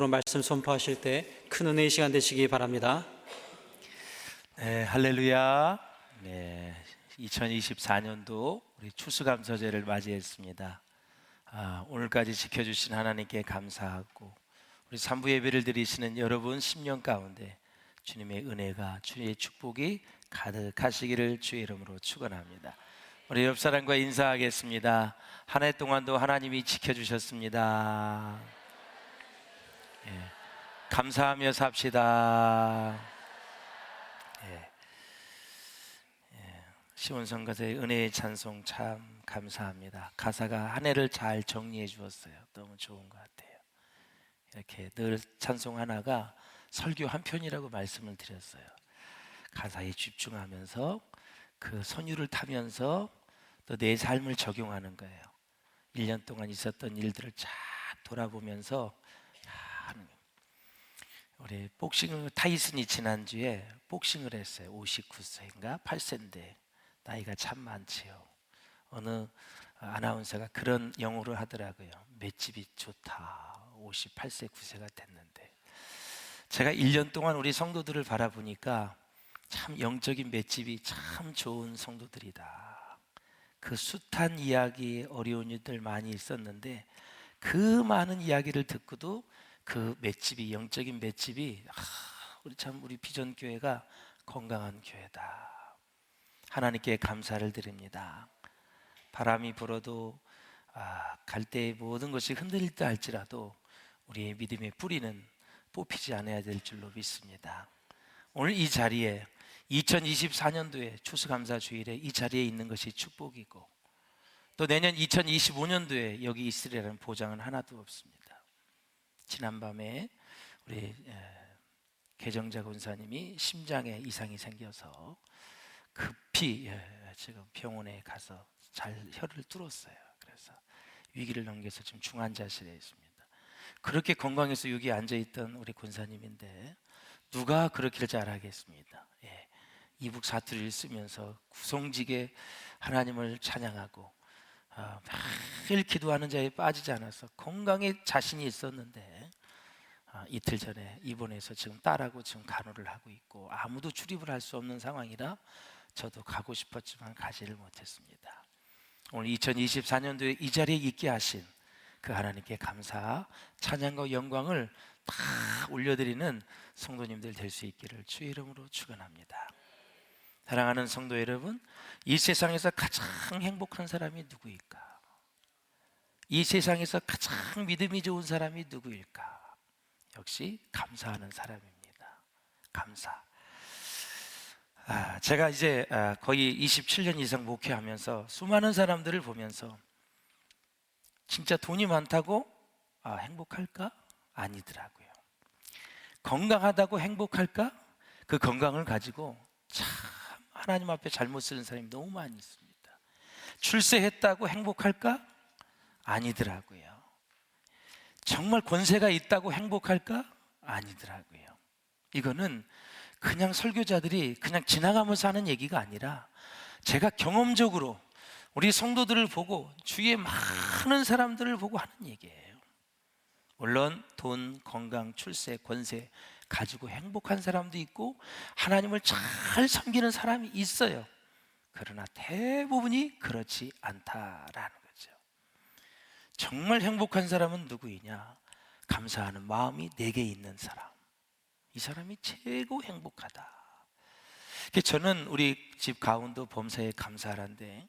제목으로 말씀 선포하실 때 큰 은혜의 시간 되시기 바랍니다. 네, 할렐루야. 네, 2024년도 우리 추수감사제를 맞이했습니다. 오늘까지 지켜주신 하나님께 감사하고 우리 산부 예배를 드리시는 여러분 심령 가운데 주님의 은혜가, 주님의 축복이 가득하시기를 주의 이름으로 축원합니다. 우리 옆 사람과 인사하겠습니다. 한 해 동안도 하나님이 지켜주셨습니다. 감사하며 삽시다. 시온성 가사의 은혜의 찬송 참 감사합니다. 가사가 한 해를 잘 정리해 주었어요. 너무 좋은 것 같아요. 이렇게 늘 찬송 하나가 설교 한 편이라고 말씀을 드렸어요. 가사에 집중하면서 그 선율을 타면서 또 내 삶을 적용하는 거예요. 1년 동안 있었던 일들을 쫙 돌아보면서 우리 복싱을 타이슨이 지난주에 복싱을 했어요. 59세인가 8세인데 나이가 참 많지요. 어느 아나운서가 그런 영어를 하더라고요. 맷집이 좋다. 58세 9세가 됐는데 제가 1년 동안 우리 성도들을 바라보니까 참 영적인 맷집이 참 좋은 성도들이다. 그 숱한 이야기, 어려운 일들 많이 있었는데 그 많은 이야기를 듣고도 그 맷집이, 영적인 맷집이 우리 비전교회가 건강한 교회다. 하나님께 감사를 드립니다. 바람이 불어도 갈 때 모든 것이 흔들릴다 할지라도 우리의 믿음의 뿌리는 뽑히지 않아야 될 줄로 믿습니다. 오늘 이 자리에 2024년도에 추수감사주일에 이 자리에 있는 것이 축복이고 또 내년 2025년도에 여기 있으리라는 보장은 하나도 없습니다. 지난밤에 우리 개정자 권사님이 심장에 이상이 생겨서 급히 지금 병원에 가서 잘 혀를 뚫었어요. 그래서 위기를 넘겨서 지금 중환자실에 있습니다. 그렇게 건강해서 여기 앉아있던 우리 권사님인데 누가 그렇기를 잘하겠습니다. 이북 사투리를 쓰면서 구성지게 하나님을 찬양하고 매일 기도하는 자에 빠지지 않아서 건강에 자신이 있었는데 이틀 전에 입원해서 지금 딸하고 지금 간호를 하고 있고 아무도 출입을 할 수 없는 상황이라 저도 가고 싶었지만 가지를 못했습니다. 오늘 2024년도에 이 자리에 있게 하신 그 하나님께 감사, 찬양과 영광을 다 올려드리는 성도님들 될 수 있기를 주의 이름으로 축원합니다. 사랑하는 성도 여러분, 이 세상에서 가장 행복한 사람이 누구일까? 이 세상에서 가장 믿음이 좋은 사람이 누구일까? 역시 감사하는 사람입니다. 감사. 제가 이제 거의 27년 이상 목회하면서 수많은 사람들을 보면서 진짜 돈이 많다고 행복할까? 아니더라고요. 건강하다고 행복할까? 그 건강을 가지고 참 하나님 앞에 잘못 쓰는 사람이 너무 많이 있습니다. 출세했다고 행복할까? 아니더라고요. 정말 권세가 있다고 행복할까? 아니더라고요. 이거는 그냥 설교자들이 그냥 지나가면서 하는 얘기가 아니라 제가 경험적으로 우리 성도들을 보고 주위에 많은 사람들을 보고 하는 얘기예요. 물론 돈, 건강, 출세, 권세 가지고 행복한 사람도 있고 하나님을 잘 섬기는 사람이 있어요. 그러나 대부분이 그렇지 않다라는 거죠. 정말 행복한 사람은 누구이냐? 감사하는 마음이 내게 있는 사람. 이 사람이 최고 행복하다. 저는 우리 집 가운데 범사에 감사하는데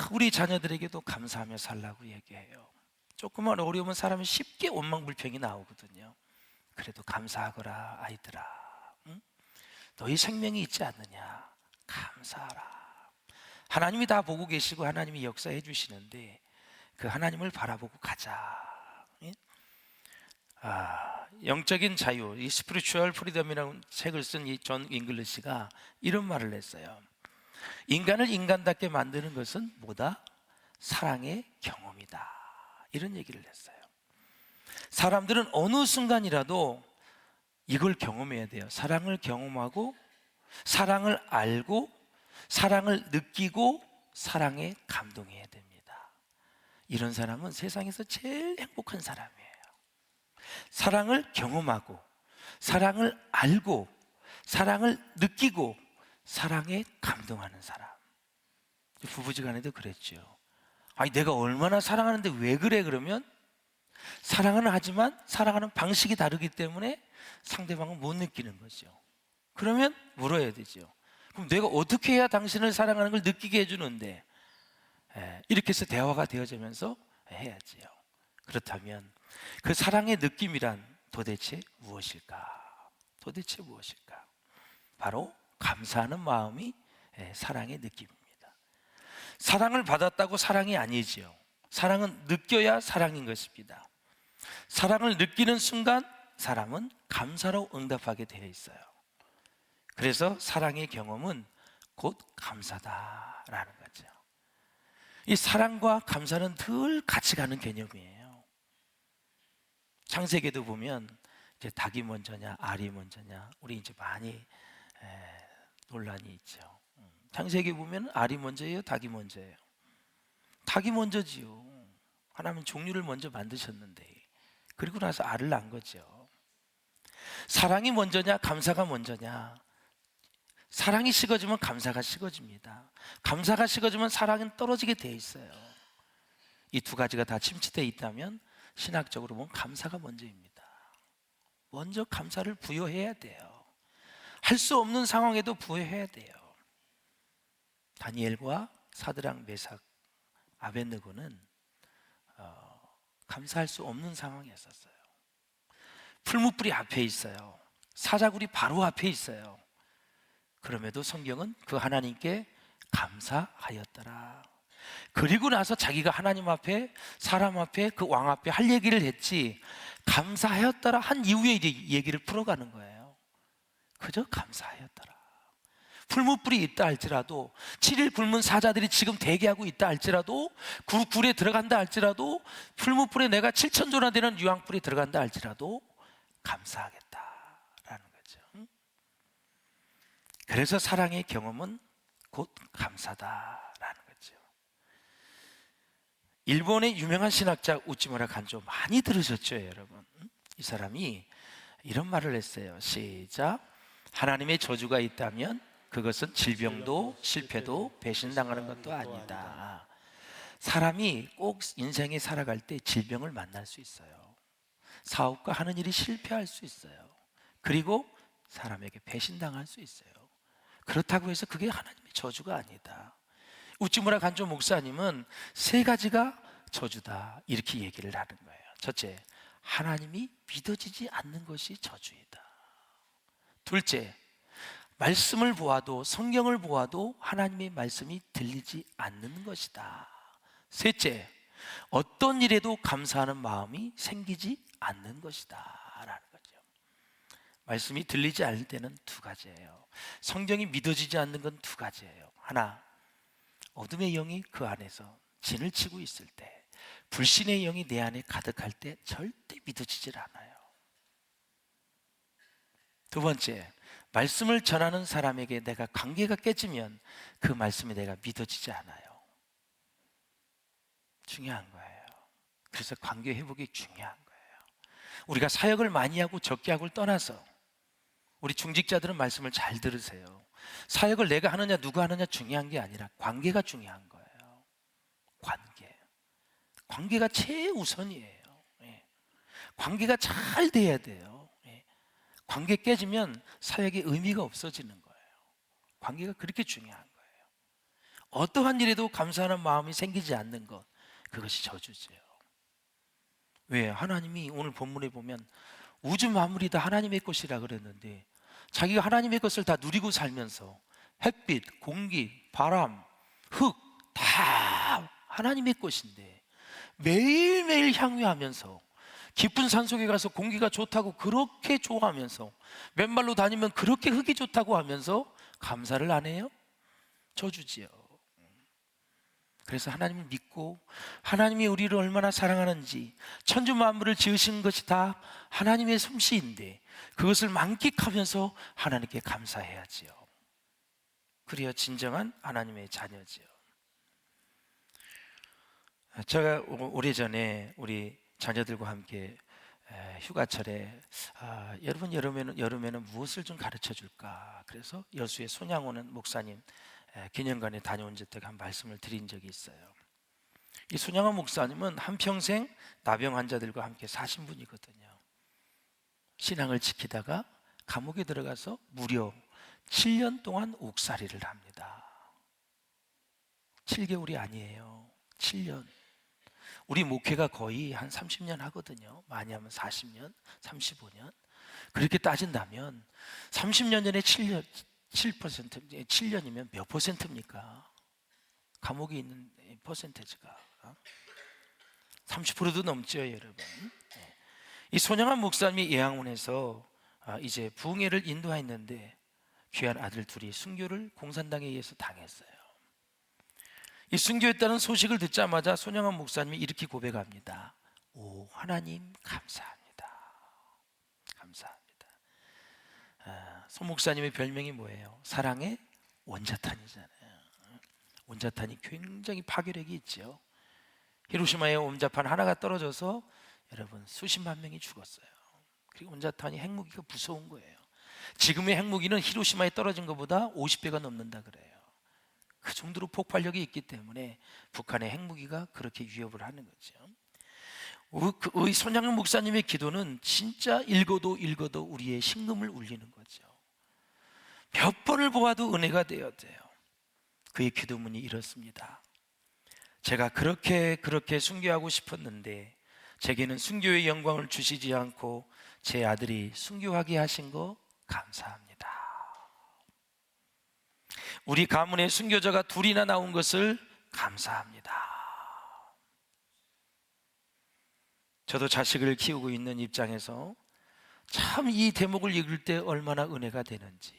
우리 자녀들에게도 감사하며 살라고 얘기해요. 조금만 어려우면 사람이 쉽게 원망불평이 나오거든요. 그래도 감사하거라 아이들아. 응? 너희 생명이 있지 않느냐? 감사하라. 하나님이 다 보고 계시고 하나님이 역사해 주시는데 그 하나님을 바라보고 가자. 응? 영적인 자유, 이 스피리추얼 프리덤이라는 책을 쓴 이 존 잉글리시가 이런 말을 했어요. 인간을 인간답게 만드는 것은 뭐다? 사랑의 경험이다. 이런 얘기를 했어요. 사람들은 어느 순간이라도 이걸 경험해야 돼요. 사랑을 경험하고 사랑을 알고 사랑을 느끼고 사랑에 감동해야 됩니다. 이런 사람은 세상에서 제일 행복한 사람이에요. 사랑을 경험하고 사랑을 알고 사랑을 느끼고 사랑에 감동하는 사람. 부부지간에도 그랬죠. 아니 내가 얼마나 사랑하는데 왜 그래? 그러면 사랑은 하지만 사랑하는 방식이 다르기 때문에 상대방은 못 느끼는 거죠. 그러면 물어야 되죠. 그럼 내가 어떻게 해야 당신을 사랑하는 걸 느끼게 해주는데? 이렇게 해서 대화가 되어지면서 해야지요. 그렇다면 그 사랑의 느낌이란 도대체 무엇일까? 도대체 무엇일까? 바로 감사하는 마음이 사랑의 느낌입니다. 사랑을 받았다고 사랑이 아니지요. 사랑은 느껴야 사랑인 것입니다. 사랑을 느끼는 순간 사람은 감사로 응답하게 되어 있어요. 그래서 사랑의 경험은 곧 감사다라는 거죠. 이 사랑과 감사는 늘 같이 가는 개념이에요. 창세기도 보면 이제 닭이 먼저냐 알이 먼저냐 우리 이제 많이 논란이 있죠. 창세기 보면 알이 먼저예요, 닭이 먼저예요? 닭이 먼저지요. 하나님은 종류를 먼저 만드셨는데 그리고 나서 알을 낳은 거죠. 사랑이 먼저냐 감사가 먼저냐? 사랑이 식어지면 감사가 식어집니다. 감사가 식어지면 사랑은 떨어지게 돼 있어요. 이 두 가지가 다 침체되어 있다면 신학적으로 보면 감사가 먼저입니다. 먼저 감사를 부여해야 돼요. 할 수 없는 상황에도 부여해야 돼요. 다니엘과 사드락, 메삭, 아벳느고는 감사할 수 없는 상황이었어요. 풀무불이 앞에 있어요. 사자굴이 바로 앞에 있어요. 그럼에도 성경은 그 하나님께 감사하였더라. 그리고 나서 자기가 하나님 앞에 사람 앞에 그 왕 앞에 할 얘기를 했지 감사하였더라 한 이후에 이제 얘기를 풀어가는 거예요. 그저 감사하였더라. 풀무불이 있다 할지라도 7일 굶은 사자들이 지금 대기하고 있다 할지라도 굴에 들어간다 할지라도 풀무불에 내가 7,000조나 되는 유황불이 들어간다 할지라도 감사하겠다라는 거죠. 그래서 사랑의 경험은 곧 감사다라는 거죠. 일본의 유명한 신학자 우찌무라 간조 많이 들으셨죠, 여러분? 이 사람이 이런 말을 했어요. 시작. 하나님의 저주가 있다면 그것은 질병도 실패도 배신당하는 것도 아니다. 사람이 꼭 인생에 살아갈 때 질병을 만날 수 있어요. 사업과 하는 일이 실패할 수 있어요. 그리고 사람에게 배신당할 수 있어요. 그렇다고 해서 그게 하나님의 저주가 아니다. 우찌무라 간조 목사님은 세 가지가 저주다 이렇게 얘기를 하는 거예요. 첫째, 하나님이 믿어지지 않는 것이 저주이다. 둘째, 말씀을 보아도 성경을 보아도 하나님의 말씀이 들리지 않는 것이다. 셋째, 어떤 일에도 감사하는 마음이 생기지 않는 것이다 라는 거죠. 말씀이 들리지 않을 때는 두 가지예요. 성경이 믿어지지 않는 건 두 가지예요. 하나, 어둠의 영이 그 안에서 진을 치고 있을 때, 불신의 영이 내 안에 가득할 때 절대 믿어지질 않아요. 두 번째, 말씀을 전하는 사람에게 내가 관계가 깨지면 그 말씀이 내가 믿어지지 않아요. 중요한 거예요. 그래서 관계 회복이 중요한 거예요. 우리가 사역을 많이 하고 적게 하고를 떠나서 우리 중직자들은 말씀을 잘 들으세요. 사역을 내가 하느냐 누가 하느냐 중요한 게 아니라 관계가 중요한 거예요. 관계가 최우선이에요. 관계가 잘 돼야 돼요. 관계 깨지면 사역의 의미가 없어지는 거예요. 관계가 그렇게 중요한 거예요. 어떠한 일에도 감사하는 마음이 생기지 않는 것, 그것이 저주죠. 왜? 하나님이 오늘 본문에 보면 우주 만물이 다 하나님의 것이라 그랬는데 자기가 하나님의 것을 다 누리고 살면서 햇빛, 공기, 바람, 흙 다 하나님의 것인데 매일매일 향유하면서 깊은 산속에 가서 공기가 좋다고 그렇게 좋아하면서 맨발로 다니면 그렇게 흙이 좋다고 하면서 감사를 안 해요? 저주지요. 그래서 하나님을 믿고 하나님이 우리를 얼마나 사랑하는지, 천주 만물을 지으신 것이 다 하나님의 솜씨인데 그것을 만끽하면서 하나님께 감사해야지요. 그래야 진정한 하나님의 자녀지요. 제가 오래전에 우리 자녀들과 함께 휴가철에 여러분 여름에는 무엇을 좀 가르쳐 줄까? 그래서 여수의 손양호는 목사님 기념관에 다녀온 적에 한 말씀을 드린 적이 있어요. 이 손양호 목사님은 한평생 나병 환자들과 함께 사신 분이거든요. 신앙을 지키다가 감옥에 들어가서 무려 7년 동안 옥살이를 합니다. 7개월이 아니에요. 7년. 우리 목회가 거의 한 30년 하거든요. 많이 하면 40년, 35년. 그렇게 따진다면 30년 전에 7년, 7년이면 몇 퍼센트입니까? 감옥에 있는 퍼센테이지가 30%도 넘죠, 여러분. 이 손양환 목사님이 예양원에서 이제 부흥회를 인도했는데 귀한 아들 둘이 순교를 공산당에 의해서 당했어요. 이 순교했다는 소식을 듣자마자 손양환 목사님이 이렇게 고백합니다. 오, 하나님 감사합니다. 감사합니다. 손 목사님의 별명이 뭐예요? 사랑의 원자탄이잖아요. 원자탄이 굉장히 파괴력이 있죠. 히로시마의 원자탄 하나가 떨어져서 여러분 수십만 명이 죽었어요. 그리고 원자탄이 핵무기가 무서운 거예요. 지금의 핵무기는 히로시마에 떨어진 것보다 50배가 넘는다 그래요. 그 정도로 폭발력이 있기 때문에 북한의 핵무기가 그렇게 위협을 하는 거죠. 이 손양현 목사님의 기도는 진짜 읽어도 우리의 심금을 울리는 거죠. 몇 번을 보아도 은혜가 되어야 돼요. 그의 기도문이 이렇습니다. 제가 그렇게 순교하고 싶었는데 제게는 순교의 영광을 주시지 않고 제 아들이 순교하게 하신 거 감사합니다. 우리 가문에 순교자가 둘이나 나온 것을 감사합니다. 저도 자식을 키우고 있는 입장에서 참 이 대목을 읽을 때 얼마나 은혜가 되는지.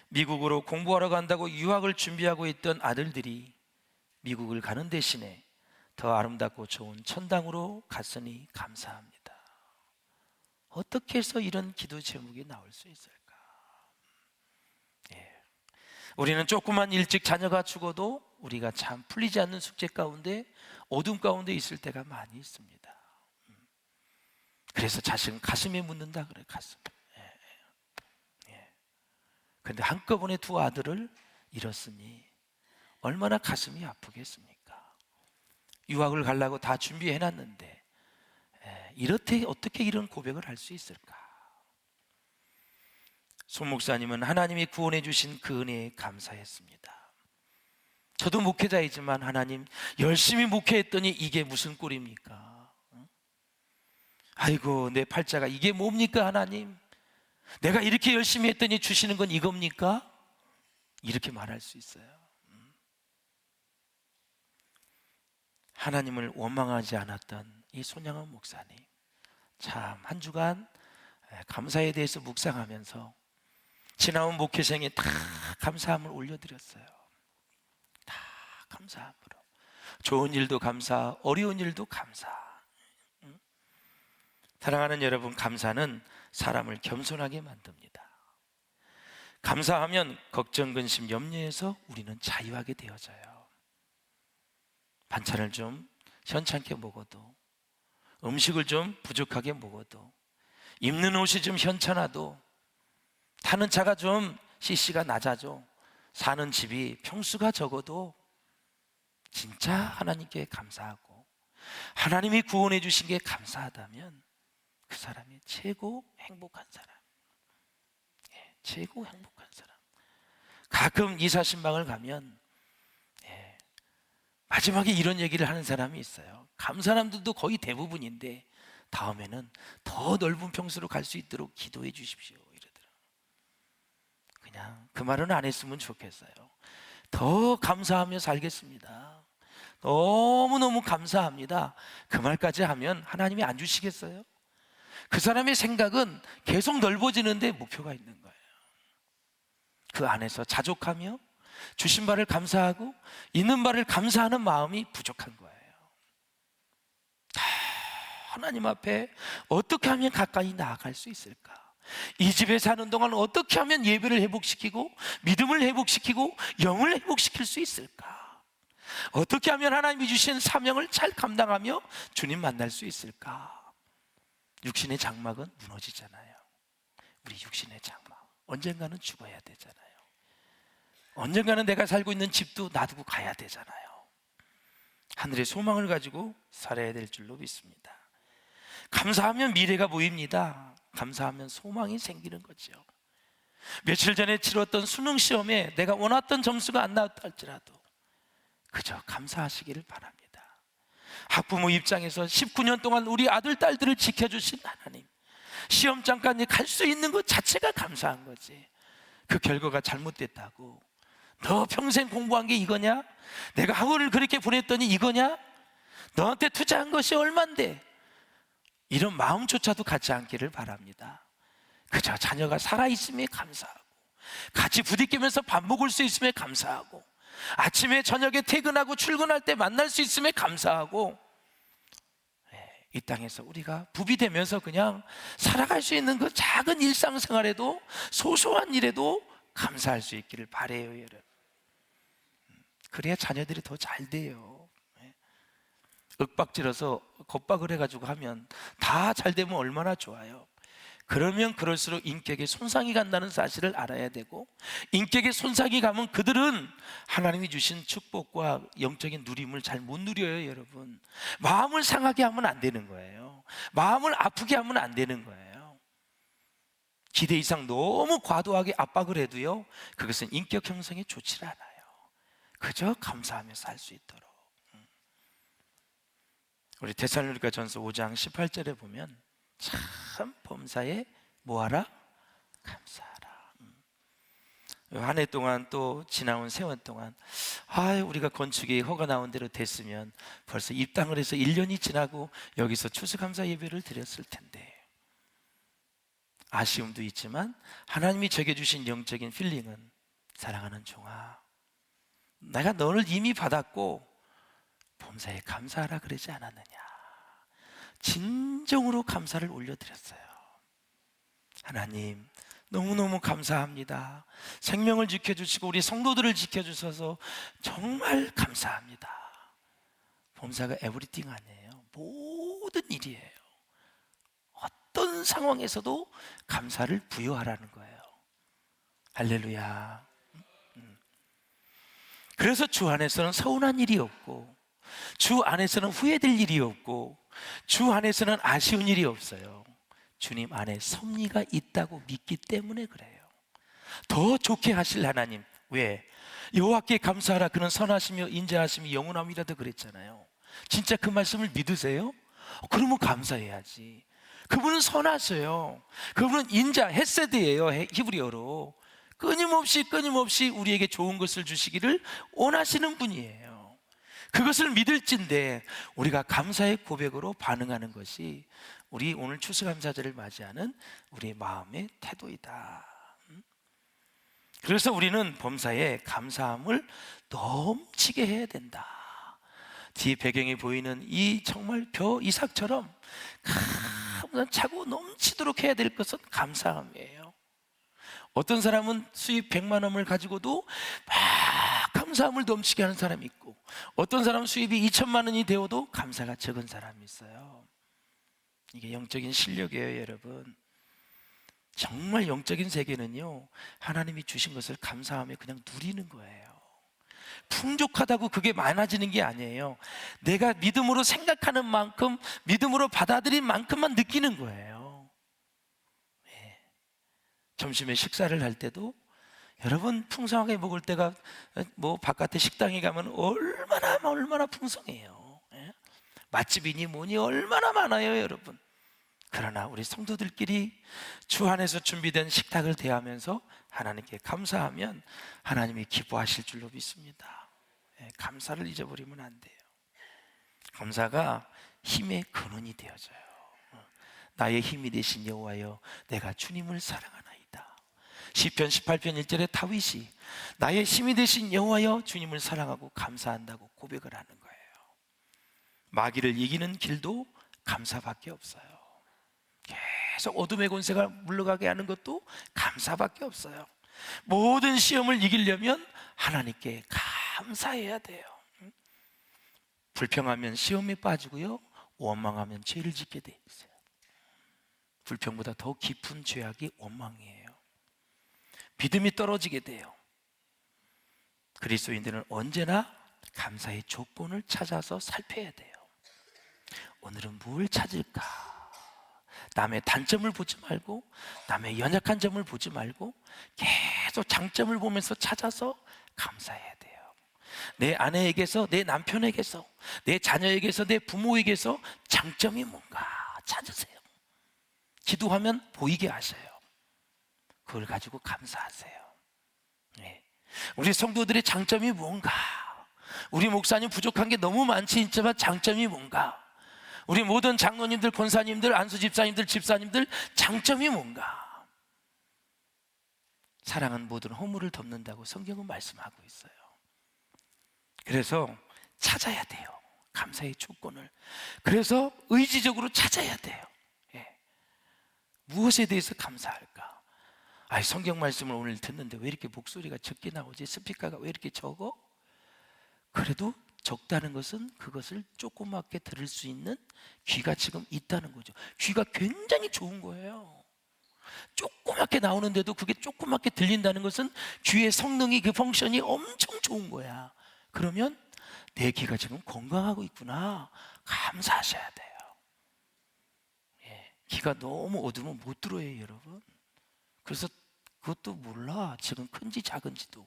미국으로 공부하러 간다고 유학을 준비하고 있던 아들들이 미국을 가는 대신에 더 아름답고 좋은 천당으로 갔으니 감사합니다. 어떻게 해서 이런 기도 제목이 나올 수 있을까? 우리는 조금만 일찍 자녀가 죽어도 우리가 참 풀리지 않는 숙제 가운데 어둠 가운데 있을 때가 많이 있습니다. 그래서 자식은 가슴에 묻는다 그래. 가슴. 그런데 한꺼번에 두 아들을 잃었으니 얼마나 가슴이 아프겠습니까? 유학을 가려고 다 준비해놨는데 이렇게 어떻게 이런 고백을 할 수 있을까? 손 목사님은 하나님이 구원해 주신 그 은혜에 감사했습니다. 저도 목회자이지만 하나님 열심히 목회했더니 이게 무슨 꼴입니까? 아이고 내 팔자가 이게 뭡니까 하나님? 내가 이렇게 열심히 했더니 주시는 건 이겁니까? 이렇게 말할 수 있어요. 하나님을 원망하지 않았던 이 손양원 목사님, 참 한 주간 감사에 대해서 묵상하면서 지나온 목회생에 다 감사함을 올려드렸어요. 다 감사함으로. 좋은 일도 감사, 어려운 일도 감사. 사랑하는 여러분, 감사는 사람을 겸손하게 만듭니다. 감사하면 걱정, 근심, 염려에서 우리는 자유하게 되어져요. 반찬을 좀 현찮게 먹어도, 음식을 좀 부족하게 먹어도, 입는 옷이 좀 현찮아도, 타는 차가 좀 CC가 낮아져, 사는 집이 평수가 적어도 진짜 하나님께 감사하고 하나님이 구원해 주신 게 감사하다면 그 사람이 최고 행복한 사람. 최고 행복한 사람. 가끔 이사신방을 가면 마지막에 이런 얘기를 하는 사람이 있어요. 감 사람들도 거의 대부분인데 다음에는 더 넓은 평수로 갈 수 있도록 기도해 주십시오 이러더라고요. 그냥 그 말은 안 했으면 좋겠어요. 더 감사하며 살겠습니다. 너무너무 감사합니다. 그 말까지 하면 하나님이 안 주시겠어요? 그 사람의 생각은 계속 넓어지는데 목표가 있는 거예요. 그 안에서 자족하며 주신 바를 감사하고 있는 바를 감사하는 마음이 부족한 거예요. 하나님 앞에 어떻게 하면 가까이 나아갈 수 있을까? 이 집에 사는 동안 어떻게 하면 예배를 회복시키고 믿음을 회복시키고 영을 회복시킬 수 있을까? 어떻게 하면 하나님이 주신 사명을 잘 감당하며 주님 만날 수 있을까? 육신의 장막은 무너지잖아요. 우리 육신의 장막 언젠가는 죽어야 되잖아요. 언젠가는 내가 살고 있는 집도 놔두고 가야 되잖아요. 하늘의 소망을 가지고 살아야 될 줄로 믿습니다. 감사하면 미래가 보입니다. 감사하면 소망이 생기는 거죠. 며칠 전에 치렀던 수능 시험에 내가 원했던 점수가 안 나왔다 할지라도 그저 감사하시기를 바랍니다. 학부모 입장에서 19년 동안 우리 아들, 딸들을 지켜주신 하나님, 시험장까지 갈 수 있는 것 자체가 감사한 거지. 그 결과가 잘못됐다고 너 평생 공부한 게 이거냐? 내가 학원을 그렇게 보냈더니 이거냐? 너한테 투자한 것이 얼만데? 이런 마음조차도 갖지 않기를 바랍니다. 그저 자녀가 살아있음에 감사하고, 같이 부딪히면서 밥 먹을 수 있음에 감사하고, 아침에 저녁에 퇴근하고 출근할 때 만날 수 있음에 감사하고, 이 땅에서 우리가 부비되면서 그냥 살아갈 수 있는 그 작은 일상생활에도, 소소한 일에도 감사할 수 있기를 바라요, 여러분. 그래야 자녀들이 더 잘 돼요. 윽박질러서 겁박을 해가지고 하면 다 잘 되면 얼마나 좋아요. 그러면 그럴수록 인격에 손상이 간다는 사실을 알아야 되고, 인격에 손상이 가면 그들은 하나님이 주신 축복과 영적인 누림을 잘 못 누려요. 여러분, 마음을 상하게 하면 안 되는 거예요. 마음을 아프게 하면 안 되는 거예요. 기대 이상 너무 과도하게 압박을 해도요, 그것은 인격 형성에 좋지 않아요. 그저 감사하며 살 수 있도록. 우리 데살로니가 전서 5장 18절에 보면 참 범사에 뭐하라? 감사하라. 한 해 동안 또 지나온 세월 동안 우리가 건축이 허가 나온 대로 됐으면 벌써 입당을 해서 1년이 지나고 여기서 추수감사 예배를 드렸을 텐데, 아쉬움도 있지만 하나님이 제게 주신 영적인 필링은, 사랑하는 종아, 내가 너를 이미 받았고 범사에 감사하라 그러지 않았느냐. 진정으로 감사를 올려드렸어요. 하나님, 너무너무 감사합니다. 생명을 지켜주시고 우리 성도들을 지켜주셔서 정말 감사합니다. 범사가 에브리띵 아니에요. 모든 일이에요. 어떤 상황에서도 감사를 부여하라는 거예요. 할렐루야. 그래서 주 안에서는 서운한 일이 없고, 주 안에서는 후회될 일이 없고, 주 안에서는 아쉬운 일이 없어요. 주님 안에 섭리가 있다고 믿기 때문에 그래요. 더 좋게 하실 하나님. 왜? 여호와께 감사하라, 그는 선하시며 인자하심이 영원함이라도 그랬잖아요. 진짜 그 말씀을 믿으세요? 그러면 감사해야지. 그분은 선하셔요. 그분은 인자, 헤세드예요. 히브리어로 끊임없이 우리에게 좋은 것을 주시기를 원하시는 분이에요. 그것을 믿을진데 우리가 감사의 고백으로 반응하는 것이 우리 오늘 추수감사절을 맞이하는 우리의 마음의 태도이다. 그래서 우리는 범사에 감사함을 넘치게 해야 된다. 뒤에 배경에 보이는 이 정말 벼 이삭처럼 차고 넘치도록 해야 될 것은 감사함이에요. 어떤 사람은 수입 100만 원을 가지고도 막 감사함을 넘치게 하는 사람이 있고, 어떤 사람은 수입이 2천만 원이 되어도 감사가 적은 사람이 있어요. 이게 영적인 실력이에요, 여러분. 정말 영적인 세계는요, 하나님이 주신 것을 감사하며 그냥 누리는 거예요. 풍족하다고 그게 많아지는 게 아니에요. 내가 믿음으로 생각하는 만큼, 믿음으로 받아들인 만큼만 느끼는 거예요. 점심에 식사를 할 때도 여러분, 풍성하게 먹을 때가 뭐 바깥에 식당에 가면 얼마나 풍성해요. 맛집이니 뭐니 얼마나 많아요, 여러분. 그러나 우리 성도들끼리 주 안에서 준비된 식탁을 대하면서 하나님께 감사하면 하나님이 기뻐하실 줄로 믿습니다. 감사를 잊어버리면 안 돼요. 감사가 힘의 근원이 되어져요. 나의 힘이 되신 여호와여, 내가 주님을 사랑하나이다. 시편 18편 1절에 다윗이 나의 힘이 되신 여호와여, 주님을 사랑하고 감사한다고 고백을 하는 거예요. 마귀를 이기는 길도 감사밖에 없어요. 계속 어둠의 권세가 물러가게 하는 것도 감사밖에 없어요. 모든 시험을 이기려면 하나님께 감사해야 돼요. 불평하면 시험에 빠지고요, 원망하면 죄를 짓게 돼 있어요. 불평보다 더 깊은 죄악이 원망이에요. 믿음이 떨어지게 돼요. 그리스도인들은 언제나 감사의 조건을 찾아서 살펴야 돼요. 오늘은 뭘 찾을까? 남의 단점을 보지 말고, 남의 연약한 점을 보지 말고 계속 장점을 보면서 찾아서 감사해야 돼요. 내 아내에게서, 내 남편에게서, 내 자녀에게서, 내 부모에게서 장점이 뭔가 찾으세요. 기도하면 보이게 하세요. 그걸 가지고 감사하세요. 네. 우리 성도들의 장점이 뭔가? 우리 목사님 부족한 게 너무 많지 있지만 장점이 뭔가? 우리 모든 장로님들, 권사님들, 안수집사님들, 집사님들 장점이 뭔가? 사랑은 모든 허물을 덮는다고 성경은 말씀하고 있어요. 그래서 찾아야 돼요. 감사의 조건을. 그래서 의지적으로 찾아야 돼요. 예. 무엇에 대해서 감사할까? 성경 말씀을 오늘 듣는데 왜 이렇게 목소리가 적게 나오지? 스피커가 왜 이렇게 적어? 그래도 적다는 것은 그것을 조그맣게 들을 수 있는 귀가 지금 있다는 거죠. 귀가 굉장히 좋은 거예요. 조그맣게 나오는데도 그게 조그맣게 들린다는 것은 귀의 성능이, 그 펑션이 엄청 좋은 거야. 그러면 내 귀가 지금 건강하고 있구나, 감사하셔야 돼요. 예, 귀가 너무 어두우면 못 들어요, 여러분. 그래서 그것도 몰라, 지금 큰지 작은지도.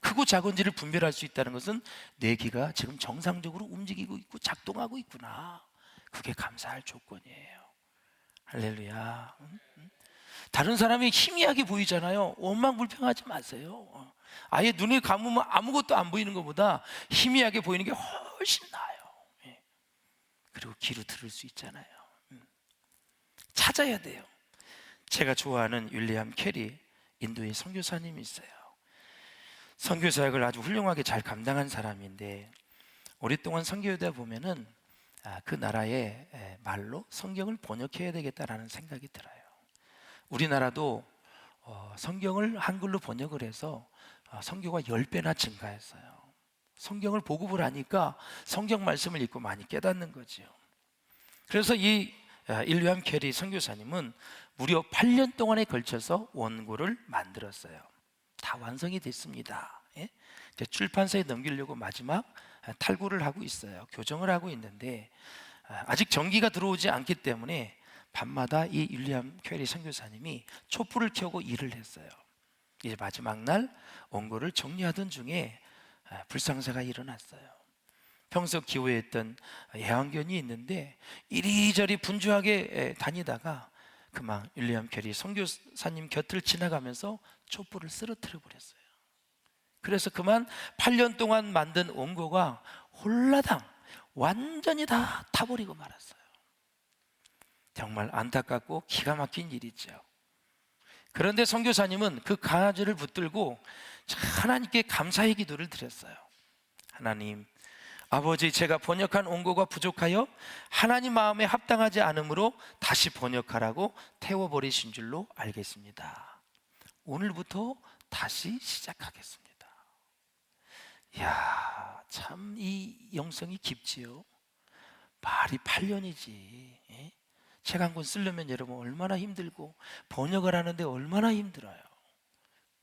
크고 작은지를 분별할 수 있다는 것은 내 귀가 지금 정상적으로 움직이고 있고 작동하고 있구나. 그게 감사할 조건이에요. 할렐루야. 다른 사람이 희미하게 보이잖아요. 원망불평하지 마세요. 아예 눈을 감으면 아무것도 안 보이는 것보다 희미하게 보이는 게 훨씬 나아요. 그리고 귀로 들을 수 있잖아요. 찾아야 돼요. 제가 좋아하는 윌리엄 캐리, 인도의 선교사님이 있어요. 선교 사역을 아주 훌륭하게 잘 감당한 사람인데, 오랫동안 선교하다 보면은 그 나라의 말로 성경을 번역해야 되겠다라는 생각이 들어요. 우리나라도 성경을 한글로 번역을 해서 선교가 10배나 증가했어요. 성경을 보급을 하니까 성경 말씀을 읽고 많이 깨닫는 거죠. 그래서 이 윌리엄 캐리 선교사님은 무려 8년 동안에 걸쳐서 원고를 만들었어요. 다 완성이 됐습니다. 예? 이제 출판사에 넘기려고 마지막 탈고를 하고 있어요. 교정을 하고 있는데 아직 전기가 들어오지 않기 때문에 밤마다 이 윌리엄 캐리 선교사님이 촛불을 켜고 일을 했어요. 이제 마지막 날 원고를 정리하던 중에 불상사가 일어났어요. 평소 기호했던 애완견이 있는데 이리저리 분주하게 다니다가 그만 윌리엄 캐리 선교사님 곁을 지나가면서 촛불을 쓰러뜨려 버렸어요. 그래서 그만 8년 동안 만든 원고가 홀라당 완전히 다 타버리고 말았어요. 정말 안타깝고 기가 막힌 일이죠. 그런데 선교사님은 그 가지를 붙들고 하나님께 감사의 기도를 드렸어요. 하나님, 아버지, 제가 번역한 원고가 부족하여 하나님 마음에 합당하지 않으므로 다시 번역하라고 태워버리신 줄로 알겠습니다. 오늘부터 다시 시작하겠습니다. 이야, 참 이 영성이 깊지요. 말이 8년이지. 책 한 권 쓰려면 여러분 얼마나 힘들고 번역을 하는데 얼마나 힘들어요.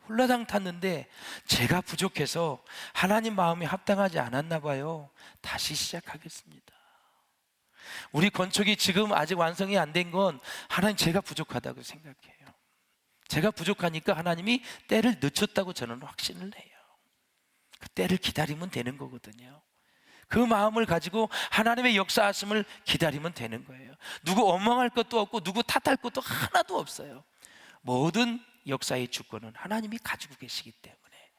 홀라당 탔는데 제가 부족해서 하나님 마음에 합당하지 않았나 봐요. 다시 시작하겠습니다. 우리 건축이 지금 아직 완성이 안 된 건 하나님, 제가 부족하다고 생각해요. 제가 부족하니까 하나님이 때를 늦췄다고 저는 확신을 해요. 그 때를 기다리면 되는 거거든요. 그 마음을 가지고 하나님의 역사하심을 기다리면 되는 거예요. 누구 원망할 것도 없고 누구 탓할 것도 하나도 없어요. 모든 역사의 주권은 하나님이 가지고 계시기 때문에.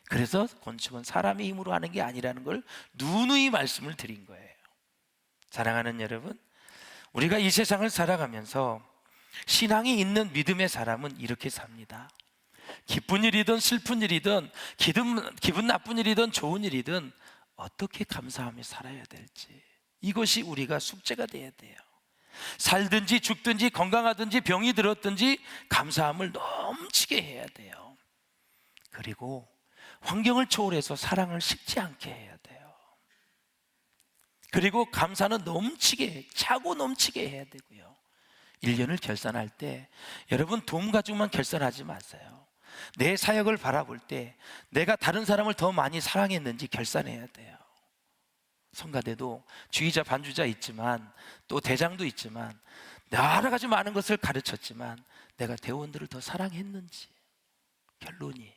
그래서 건축은 사람의 힘으로 하는 게 아니라는 걸 누누이 말씀을 드린 거예요. 사랑하는 여러분, 우리가 이 세상을 살아가면서 신앙이 있는 믿음의 사람은 이렇게 삽니다. 기쁜 일이든 슬픈 일이든 기분 나쁜 일이든 좋은 일이든 어떻게 감사하며 살아야 될지, 이것이 우리가 숙제가 돼야 돼요. 살든지 죽든지 건강하든지 병이 들었든지 감사함을 넘치게 해야 돼요. 그리고 환경을 초월해서 사랑을 식지 않게 해야 돼요. 그리고 감사는 넘치게, 차고 넘치게 해야 되고요. 1년을 결산할 때 여러분 돈 가지고만 결산하지 마세요. 내 사역을 바라볼 때 내가 다른 사람을 더 많이 사랑했는지 결산해야 돼요. 성가대도 주의자 반주자 있지만 또 대장도 있지만 여러 가지 많은 것을 가르쳤지만 내가 대원들을 더 사랑했는지, 결론이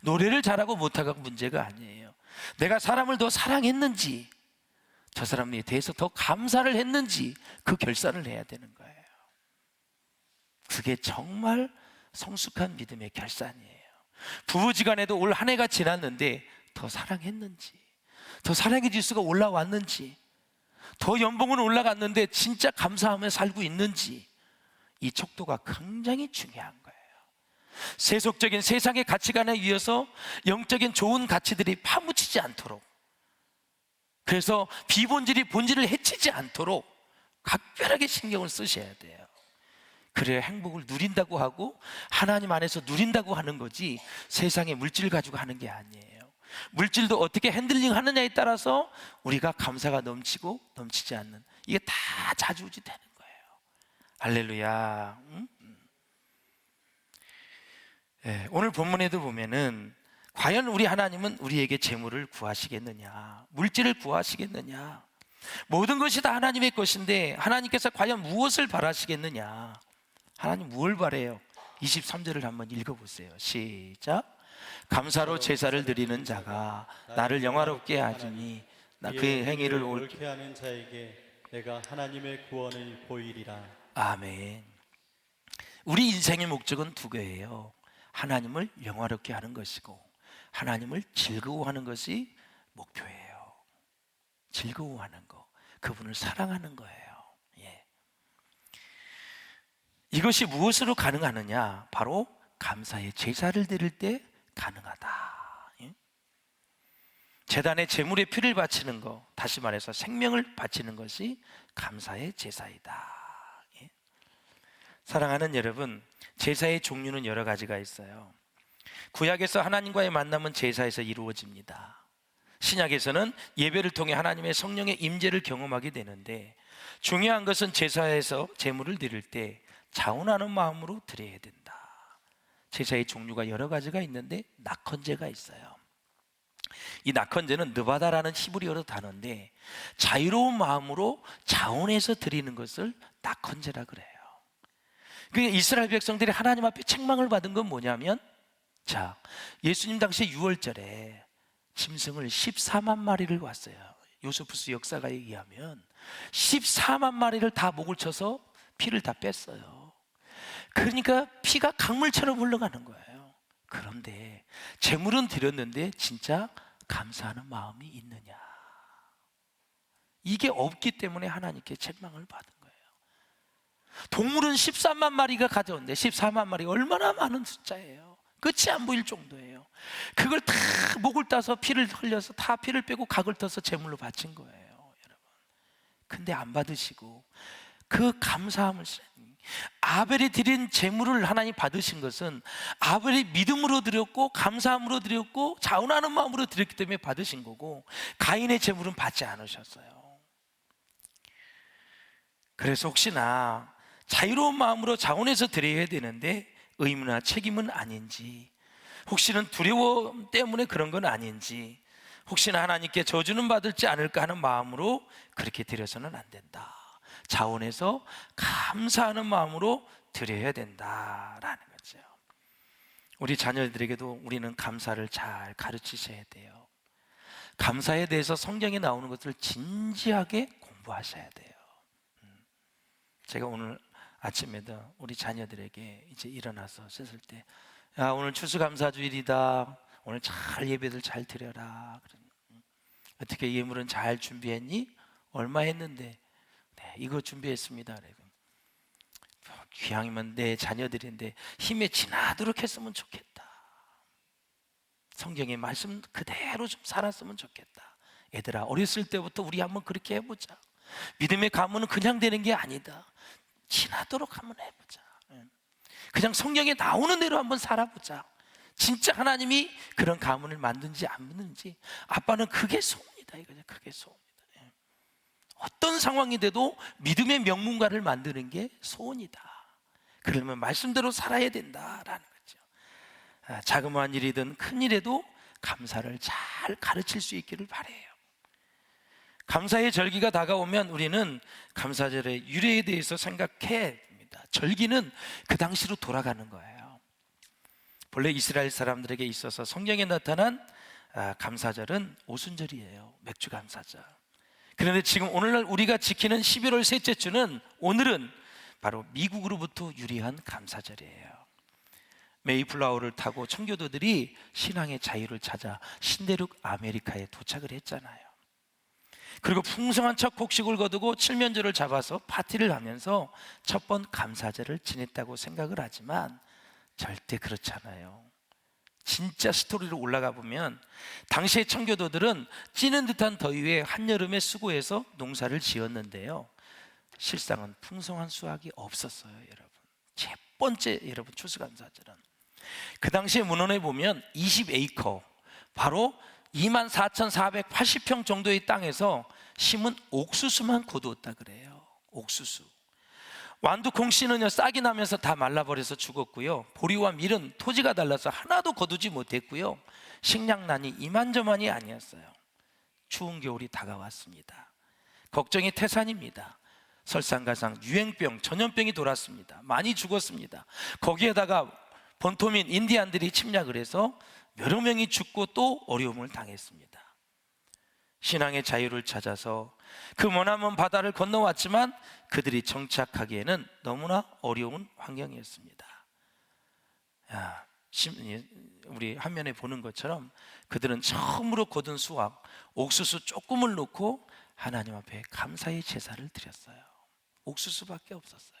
노래를 잘하고 못하고 문제가 아니에요. 내가 사람을 더 사랑했는지, 저 사람에 대해서 더 감사를 했는지 그 결산을 해야 되는 거예요. 그게 정말 성숙한 믿음의 결산이에요. 부부지간에도 올 한 해가 지났는데 더 사랑했는지, 더 사랑의 지수가 올라왔는지, 더 연봉은 올라갔는데 진짜 감사하며 살고 있는지, 이 척도가 굉장히 중요한 거예요. 세속적인 세상의 가치관에 의해서 영적인 좋은 가치들이 파묻히지 않도록, 그래서 비본질이 본질을 해치지 않도록 각별하게 신경을 쓰셔야 돼요. 그래야 행복을 누린다고 하고 하나님 안에서 누린다고 하는 거지, 세상의 물질 가지고 하는 게 아니에요. 물질도 어떻게 핸들링 하느냐에 따라서 우리가 감사가 넘치고 넘치지 않는, 이게 다 좌지우지 되는 거예요. 할렐루야. 네, 오늘 본문에도 보면은 과연 우리 하나님은 우리에게 재물을 구하시겠느냐, 물질을 구하시겠느냐, 모든 것이 다 하나님의 것인데 하나님께서 과연 무엇을 바라시겠느냐. 하나님 무엇을 바래요? 23절을 한번 읽어보세요. 시작. 감사로 제사를 드리는 자가 나를 영화롭게 하시니 나 그 행위를 옳게 하는 자에게 내가 하나님의 구원을 보이리라. 아멘. 우리 인생의 목적은 두 개예요. 하나님을 영화롭게 하는 것이고 하나님을 즐거워하는 것이 목표예요. 즐거워하는 거, 그분을 사랑하는 거예요. 예. 이것이 무엇으로 가능하느냐? 바로 감사의 제사를 드릴 때 가능하다. 예? 제단에 제물의 피를 바치는 거, 다시 말해서 생명을 바치는 것이 감사의 제사이다. 예? 사랑하는 여러분, 제사의 종류는 여러 가지가 있어요. 구약에서 하나님과의 만남은 제사에서 이루어집니다. 신약에서는 예배를 통해 하나님의 성령의 임재를 경험하게 되는데, 중요한 것은 제사에서 제물을 드릴 때 자원하는 마음으로 드려야 된다. 제사의 종류가 여러 가지가 있는데 낙헌제가 있어요. 이 낙헌제는 느바다라는 히브리어로 단어인데 자유로운 마음으로 자원해서 드리는 것을 낙헌제라 그래요. 그러니까 이스라엘 백성들이 하나님 앞에 책망을 받은 건 뭐냐면, 자, 예수님 당시 6월절에 짐승을 14만 마리를 왔어요. 요세푸스 역사가에 의하면 14만 마리를 다 목을 쳐서 피를 다 뺐어요. 그러니까 피가 강물처럼 흘러가는 거예요. 그런데 제물은 드렸는데 진짜 감사하는 마음이 있느냐? 이게 없기 때문에 하나님께 책망을 받은 거예요. 동물은 13만 마리가 가져온대. 14만 마리 얼마나 많은 숫자예요. 끝이 안 보일 정도예요. 그걸 다 목을 따서 피를 흘려서 다 피를 빼고 각을 떠서 제물로 바친 거예요, 여러분. 근데 안 받으시고 그 감사함을, 아벨이 드린 제물을 하나님 받으신 것은 아벨이 믿음으로 드렸고 감사함으로 드렸고 자원하는 마음으로 드렸기 때문에 받으신 거고, 가인의 제물은 받지 않으셨어요. 그래서 혹시나 자유로운 마음으로 자원해서 드려야 되는데 의무나 책임은 아닌지, 혹시는 두려움 때문에 그런 건 아닌지, 혹시나 하나님께 저주는 받을지 않을까 하는 마음으로 그렇게 드려서는 안 된다. 자원해서 감사하는 마음으로 드려야 된다라는 거죠. 우리 자녀들에게도 우리는 감사를 잘 가르치셔야 돼요. 감사에 대해서 성경에 나오는 것을 진지하게 공부하셔야 돼요. 제가 오늘 아침에도 우리 자녀들에게 이제 일어나서 씻을 때, 야, 오늘 추수감사주일이다. 오늘 잘 예배들 잘 드려라. 어떻게 예물은 잘 준비했니? 얼마 했는데? 네, 이거 준비했습니다. 귀향이면 내 자녀들인데 힘에 지나도록 했으면 좋겠다. 성경의 말씀 그대로 좀 살았으면 좋겠다. 얘들아, 어렸을 때부터 우리 한번 그렇게 해보자. 믿음의 가문은 그냥 되는 게 아니다. 지나도록 한번 해보자. 그냥 성경에 나오는 대로 한번 살아보자. 진짜 하나님이 그런 가문을 만든지 안 만든지 아빠는 그게 소원이다 이거죠. 그게 소원이다. 어떤 상황이 돼도 믿음의 명문가를 만드는 게 소원이다. 그러면 말씀대로 살아야 된다라는 거죠. 자그마한 일이든 큰 일에도 감사를 잘 가르칠 수 있기를 바라요. 감사의 절기가 다가오면 우리는 감사절의 유래에 대해서 생각해야 됩니다. 절기는 그 당시로 돌아가는 거예요. 본래 이스라엘 사람들에게 있어서 성경에 나타난 감사절은 오순절이에요. 맥주 감사절. 그런데 지금 오늘날 우리가 지키는 11월 셋째 주는 오늘은 바로 미국으로부터 유래한 감사절이에요. 메이플라워를 타고 청교도들이 신앙의 자유를 찾아 신대륙 아메리카에 도착을 했잖아요. 그리고 풍성한 첫 곡식을 거두고 칠면조를 잡아서 파티를 하면서 첫 번 감사절을 지냈다고 생각을 하지만 절대 그렇지 않아요. 진짜 스토리로 올라가 보면 당시의 청교도들은 찌는 듯한 더위에 한여름에 수고해서 농사를 지었는데요, 실상은 풍성한 수확이 없었어요. 여러분, 첫 번째 여러분 추수감사절은 그 당시에 문헌에 보면 20에이커, 바로 24,480평 정도의 땅에서 심은 옥수수만 거두었다 그래요. 옥수수. 완두콩 씨는요 싹이 나면서 다 말라버려서 죽었고요, 보리와 밀은 토지가 달라서 하나도 거두지 못했고요, 식량난이 이만저만이 아니었어요. 추운 겨울이 다가왔습니다. 걱정이 태산입니다. 설상가상 유행병, 전염병이 돌았습니다. 많이 죽었습니다. 거기에다가 본토민 인디안들이 침략을 해서 여러 명이 죽고 또 어려움을 당했습니다. 신앙의 자유를 찾아서 그 머나먼 바다를 건너왔지만 그들이 정착하기에는 너무나 어려운 환경이었습니다. 우리 화면에 보는 것처럼 그들은 처음으로 거둔 수확, 옥수수 조금을 놓고 하나님 앞에 감사의 제사를 드렸어요. 옥수수밖에 없었어요.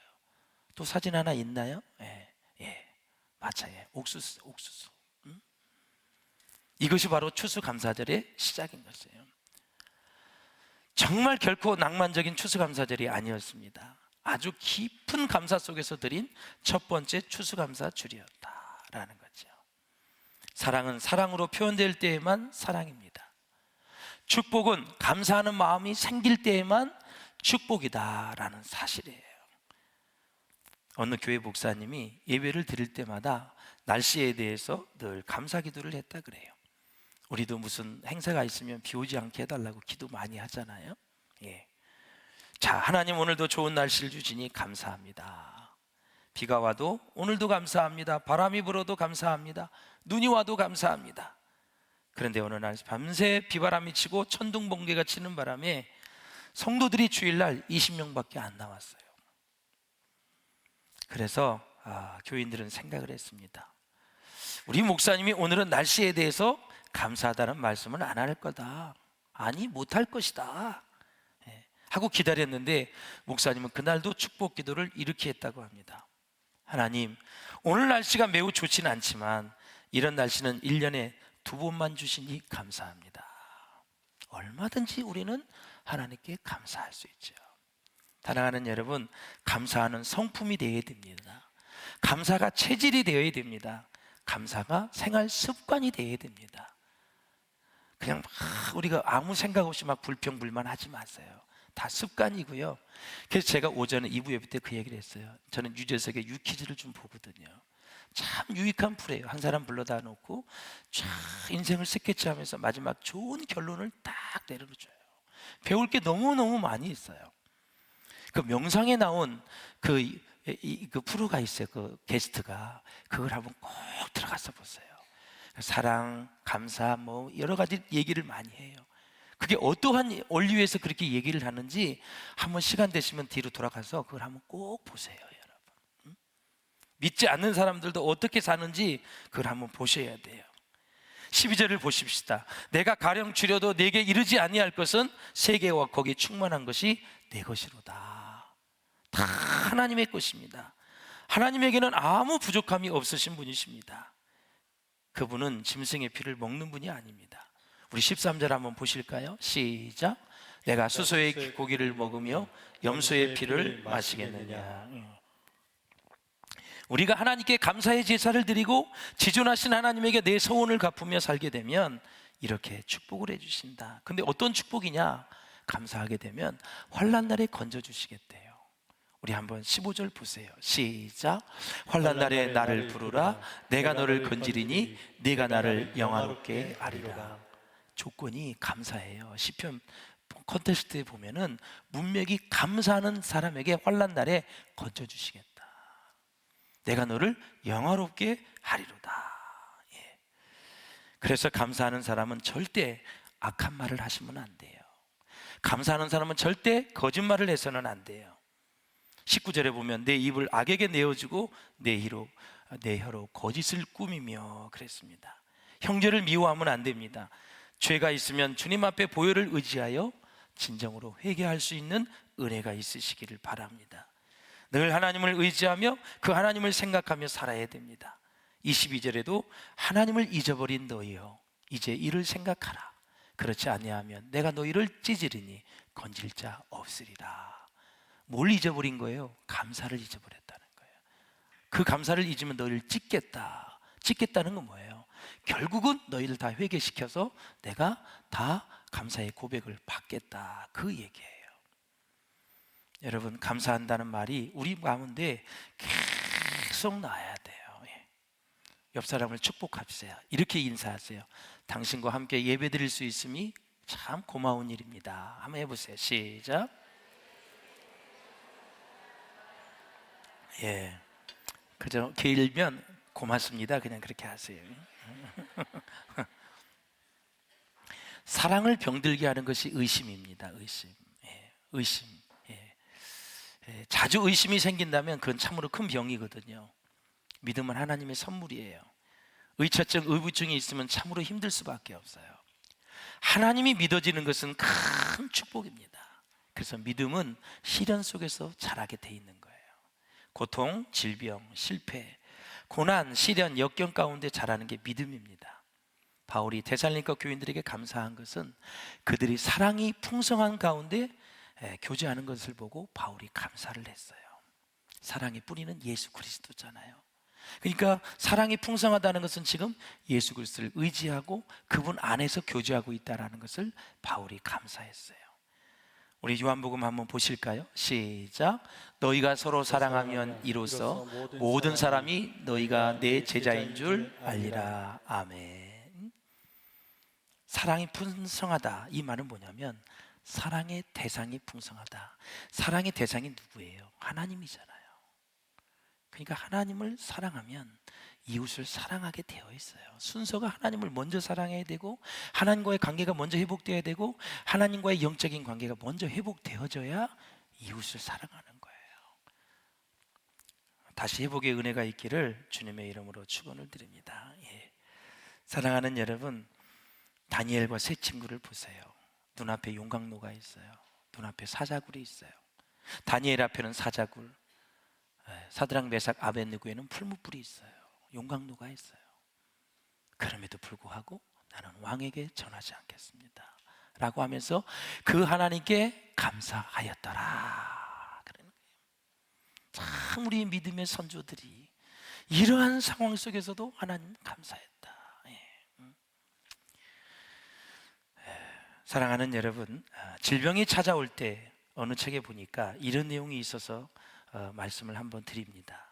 또 사진 하나 있나요? 예, 맞아요. 옥수수. 이것이 바로 추수감사절의 시작인 것이에요. 정말 결코 낭만적인 추수감사절이 아니었습니다. 아주 깊은 감사 속에서 드린 첫 번째 추수감사줄이었다라는 거죠. 사랑은 사랑으로 표현될 때에만 사랑입니다. 축복은 감사하는 마음이 생길 때에만 축복이다라는 사실이에요. 어느 교회 목사님이 예배를 드릴 때마다 날씨에 대해서 늘 감사 기도를 했다 그래요. 우리도 무슨 행사가 있으면 비 오지 않게 해달라고 기도 많이 하잖아요. 자, 하나님 오늘도 좋은 날씨를 주시니 감사합니다. 비가 와도 오늘도 감사합니다. 바람이 불어도 감사합니다. 눈이 와도 감사합니다. 그런데 어느 날 밤새 비바람이 치고 천둥 번개가 치는 바람에 성도들이 주일날 20명밖에 안 나왔어요. 그래서 교인들은 생각을 했습니다. 우리 목사님이 오늘은 날씨에 대해서 감사하다는 말씀을 안 할 거다, 아니 못할 것이다 하고 기다렸는데, 목사님은 그날도 축복 기도를 이렇게 했다고 합니다. 하나님, 오늘 날씨가 매우 좋지는 않지만 이런 날씨는 1년에 2번만 주시니 감사합니다. 얼마든지 우리는 하나님께 감사할 수 있죠. 사랑하는 여러분, 감사하는 성품이 되어야 됩니다. 감사가 체질이 되어야 됩니다. 감사가 생활 습관이 되어야 됩니다. 그냥 막 우리가 아무 생각 없이 막 불평불만 하지 마세요. 다 습관이고요. 그래서 제가 오전에 2부 예배 때 그 얘기를 했어요. 저는 유재석의 유퀴즈를 좀 보거든요. 참 유익한 프로예요. 한 사람 불러다 놓고 쫙 인생을 스케치하면서 마지막 좋은 결론을 딱 내려줘요. 배울 게 너무너무 많이 있어요. 그 명상에 나온 그 프로가 있어요. 그 게스트가. 그걸 한번 꼭 들어가서 보세요. 사랑, 감사, 뭐 여러 가지 얘기를 많이 해요. 그게 어떠한 원리에서 그렇게 얘기를 하는지 한번 시간 되시면 뒤로 돌아가서 그걸 한번 꼭 보세요, 여러분. 믿지 않는 사람들도 어떻게 사는지 그걸 한번 보셔야 돼요. 12절을 보십시다. 내가 가령 주려도 내게 이르지 아니할 것은 세계와 거기에 충만한 것이 내 것이로다. 다 하나님의 것입니다. 하나님에게는 아무 부족함이 없으신 분이십니다. 그분은 짐승의 피를 먹는 분이 아닙니다. 우리 13절 한번 보실까요? 시작. 내가 수소의 고기를 먹으며 염소의 피를 마시겠느냐. 우리가 하나님께 감사의 제사를 드리고 지존하신 하나님에게 내 소원을 갚으며 살게 되면 이렇게 축복을 해주신다. 근데 어떤 축복이냐? 감사하게 되면 환난 날에 건져 주시겠대요. 우리 한번 15절 보세요. 시작. 환난 날에 나를 부르라. 내가 너를 건지리니 네가 나를 영화롭게 하리라. 조건이 감사해요. 시편 콘테스트에 보면은 문맥이 감사하는 사람에게 환난 날에 건져 주시겠다. 내가 너를 영화롭게 하리로다. 예. 그래서 감사하는 사람은 절대 악한 말을 하시면 안 돼요. 감사하는 사람은 절대 거짓말을 해서는 안 돼요. 19절에 보면 내 입을 악에게 내어주고 내 혀로 거짓을 꾸미며 그랬습니다. 형제를 미워하면 안 됩니다. 죄가 있으면 주님 앞에 보혈을 의지하여 진정으로 회개할 수 있는 은혜가 있으시기를 바랍니다. 늘 하나님을 의지하며 그 하나님을 생각하며 살아야 됩니다. 22절에도 하나님을 잊어버린 너희여 이제 이를 생각하라. 그렇지 아니하면 내가 너희를 찢으리니 건질 자 없으리라. 뭘 잊어버린 거예요? 감사를 잊어버렸다는 거예요. 그 감사를 잊으면 너희를 찢겠다. 찢겠다는 건 뭐예요? 결국은 너희를 다 회개시켜서 내가 다 감사의 고백을 받겠다. 그 얘기예요. 여러분, 감사한다는 말이 우리 가운데 계속 나와야 돼요. 옆 사람을 축복하세요. 이렇게 인사하세요. 당신과 함께 예배 드릴 수 있음이 참 고마운 일입니다. 한번 해보세요. 시작. 예, 그저 길면 고맙습니다. 그냥 그렇게 하세요. 사랑을 병들게 하는 것이 의심입니다. 의심. 예, 의심. 예. 예, 자주 의심이 생긴다면 그건 참으로 큰 병이거든요. 믿음은 하나님의 선물이에요. 의처증, 의부증이 있으면 참으로 힘들 수밖에 없어요. 하나님이 믿어지는 것은 큰 축복입니다. 그래서 믿음은 시련 속에서 자라게 돼 있는 거예요. 고통, 질병, 실패, 고난, 시련, 역경 가운데 자라는 게 믿음입니다. 바울이 데살로니가 교인들에게 감사한 것은 그들이 사랑이 풍성한 가운데 교제하는 것을 보고 바울이 감사를 했어요. 사랑의 뿌리는 예수 그리스도잖아요. 그러니까 사랑이 풍성하다는 것은 지금 예수 그리스도를 의지하고 그분 안에서 교제하고 있다는 것을 바울이 감사했어요. 우리 요한복음 한번 보실까요? 시작. 너희가 서로 사랑하면 이로써 모든 사람이 너희가 내 제자인 줄 알리라. 아멘. 사랑이 풍성하다, 이 말은 뭐냐면 사랑의 대상이 풍성하다. 사랑의 대상이 누구예요? 하나님이잖아요. 그러니까 하나님을 사랑하면 이웃을 사랑하게 되어 있어요. 순서가 하나님을 먼저 사랑해야 되고 하나님과의 관계가 먼저 회복되어야 되고 하나님과의 영적인 관계가 먼저 회복되어져야 이웃을 사랑하는 거예요. 다시 회복의 은혜가 있기를 주님의 이름으로 축원을 드립니다. 예. 사랑하는 여러분, 다니엘과 세 친구를 보세요. 눈앞에 용광로가 있어요. 눈앞에 사자굴이 있어요. 다니엘 앞에는 사자굴, 사드락 메삭 아벳느고에는 풀무불이 있어요. 용광로가 있어요. 그럼에도 불구하고 나는 왕에게 전하지 않겠습니다 라고 하면서 그 하나님께 감사하였더라. 그러는 거예요. 참 우리 믿음의 선조들이 이러한 상황 속에서도 하나님 감사했다. 사랑하는 여러분, 질병이 찾아올 때 어느 책에 보니까 이런 내용이 있어서 말씀을 한번 드립니다.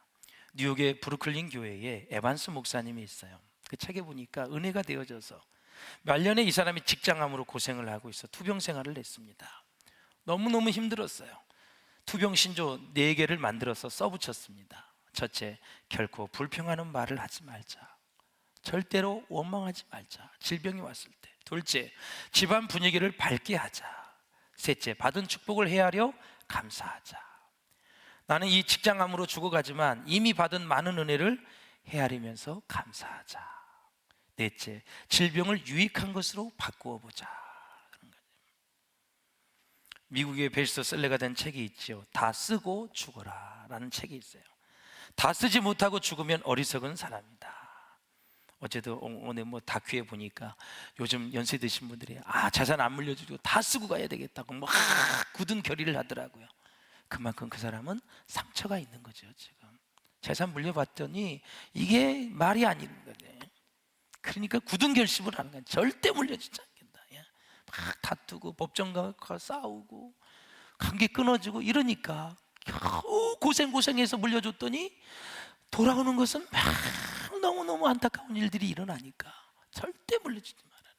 뉴욕의 브루클린 교회에 에반스 목사님이 있어요. 그 책에 보니까 은혜가 되어져서 말년에 이 사람이 직장암으로 고생을 하고 있어 투병 생활을 했습니다. 너무너무 힘들었어요. 투병 신조 4개를 만들어서 써붙였습니다. 첫째, 결코 불평하는 말을 하지 말자. 절대로 원망하지 말자. 질병이 왔을 때. 둘째, 집안 분위기를 밝게 하자. 셋째, 받은 축복을 헤아려 감사하자. 나는 이 직장암으로 죽어가지만 이미 받은 많은 은혜를 헤아리면서 감사하자. 넷째, 질병을 유익한 것으로 바꾸어 보자. 미국의 베스트셀러가 된 책이 있죠. 다 쓰고 죽어라 라는 책이 있어요. 다 쓰지 못하고 죽으면 어리석은 사람이다. 어제도 오늘 다큐에 보니까 요즘 연세 드신 분들이 재산 안 물려주고 다 쓰고 가야 되겠다고 막 굳은 결의를 하더라고요. 그만큼 그 사람은 상처가 있는 거죠. 지금 재산 물려받더니 이게 말이 아닌 거죠. 그러니까 굳은 결심을 하는 거예요. 절대 물려주지 않겠다. 막 막 다투고 법정과 싸우고 관계 끊어지고 이러니까 겨우 고생해서 물려줬더니 돌아오는 것은 막 너무너무 안타까운 일들이 일어나니까 절대 물려주지 말아라.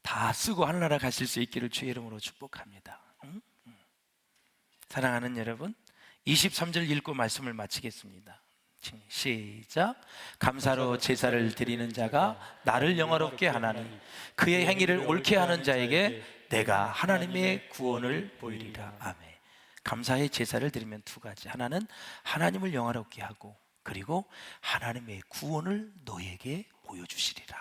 다 쓰고 하늘나라 가실 수 있기를 주의 이름으로 축복합니다. 사랑하는 여러분, 23절 읽고 말씀을 마치겠습니다. 시작. 감사로 제사를 드리는 자가 나를 영화롭게 하나니 그의 행위를 옳게 하는 자에게 내가 하나님의 구원을 보이리라. 아멘. 감사의 제사를 드리면 두 가지. 하나는 하나님을 영화롭게 하고, 그리고 하나님의 구원을 너에게 보여주시리라.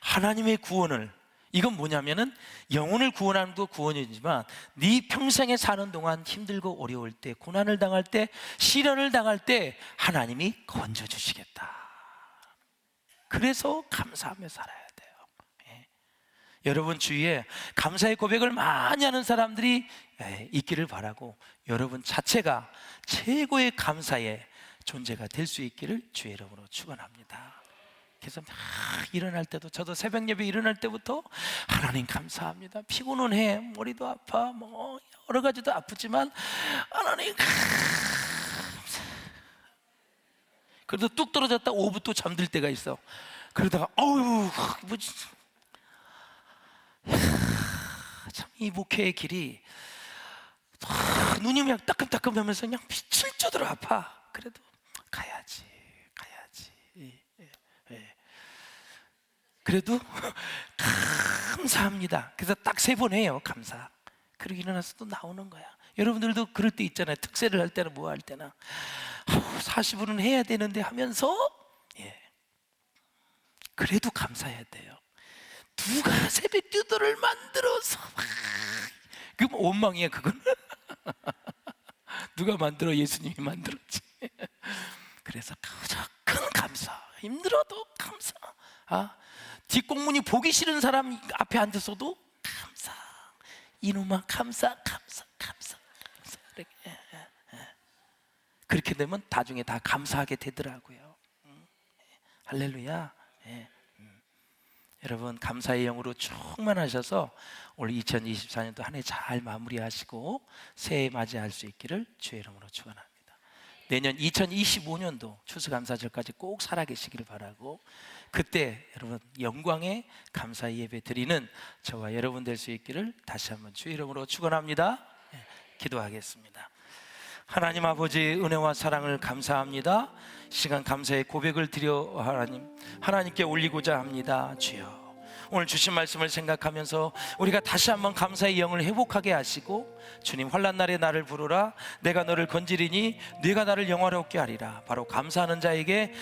하나님의 구원을, 이건 뭐냐면은 영혼을 구원하는 것도 구원이지만 네 평생에 사는 동안 힘들고 어려울 때, 고난을 당할 때, 시련을 당할 때 하나님이 건져주시겠다. 그래서 감사하며 살아야 돼요. 예. 여러분 주위에 감사의 고백을 많이 하는 사람들이 있기를 바라고, 여러분 자체가 최고의 감사의 존재가 될 수 있기를 주의 이름으로 축원합니다. 그래서 막 일어날 때도, 저도 새벽 예배 일어날 때부터 하나님 감사합니다. 피곤은 해, 머리도 아파, 뭐 여러 가지도 아프지만 하나님 감사. 그래도 뚝 떨어졌다 5분 또 잠들 때가 있어. 그러다가 어우 뭐지, 참 이 목회의 길이 눈이 그냥 따끔따끔하면서 그냥 미칠 정도로 아파. 그래도 가야지. 그래도 감사합니다. 그래서 딱 3번 해요, 감사. 그러고 일어나서 또 나오는 거야. 여러분들도 그럴 때 있잖아요. 특세를 할 때나 뭐 할 때나 40분은 해야 되는데 하면서 그래도 감사해야 돼요. 누가 새벽 기도를 만들어서 그럼 원망이야 그건. 누가 만들어? 예수님이 만들었지. 그래서 큰 감사. 힘들어도 감사. 뒷공문이 보기 싫은 사람 앞에 앉아서도 감사. 이놈아 감사. 그렇게 되면 나중에 다 감사하게 되더라고요. 할렐루야. 여러분 감사의 영으로 충만하셔서 올 2024년도 한 해 잘 마무리하시고 새해 맞이할 수 있기를 주의 이름으로 축원합니다. 내년 2025년도 추수감사절까지 꼭 살아계시기를 바라고, 그때 여러분 영광의 감사 예배 드리는 저와 여러분 될 수 있기를 다시 한번 주의 이름으로 축원합니다. 기도하겠습니다. 하나님 아버지 은혜와 사랑을 감사합니다. 시간 감사의 고백을 드려 하나님께 올리고자 합니다. 주여, 오늘 주신 말씀을 생각하면서 우리가 다시 한번 감사의 영을 회복하게 하시고, 주님 환난 날에 나를 부르라 내가 너를 건지리니 네가 나를 영화롭게 하리라. 바로 감사하는 자에게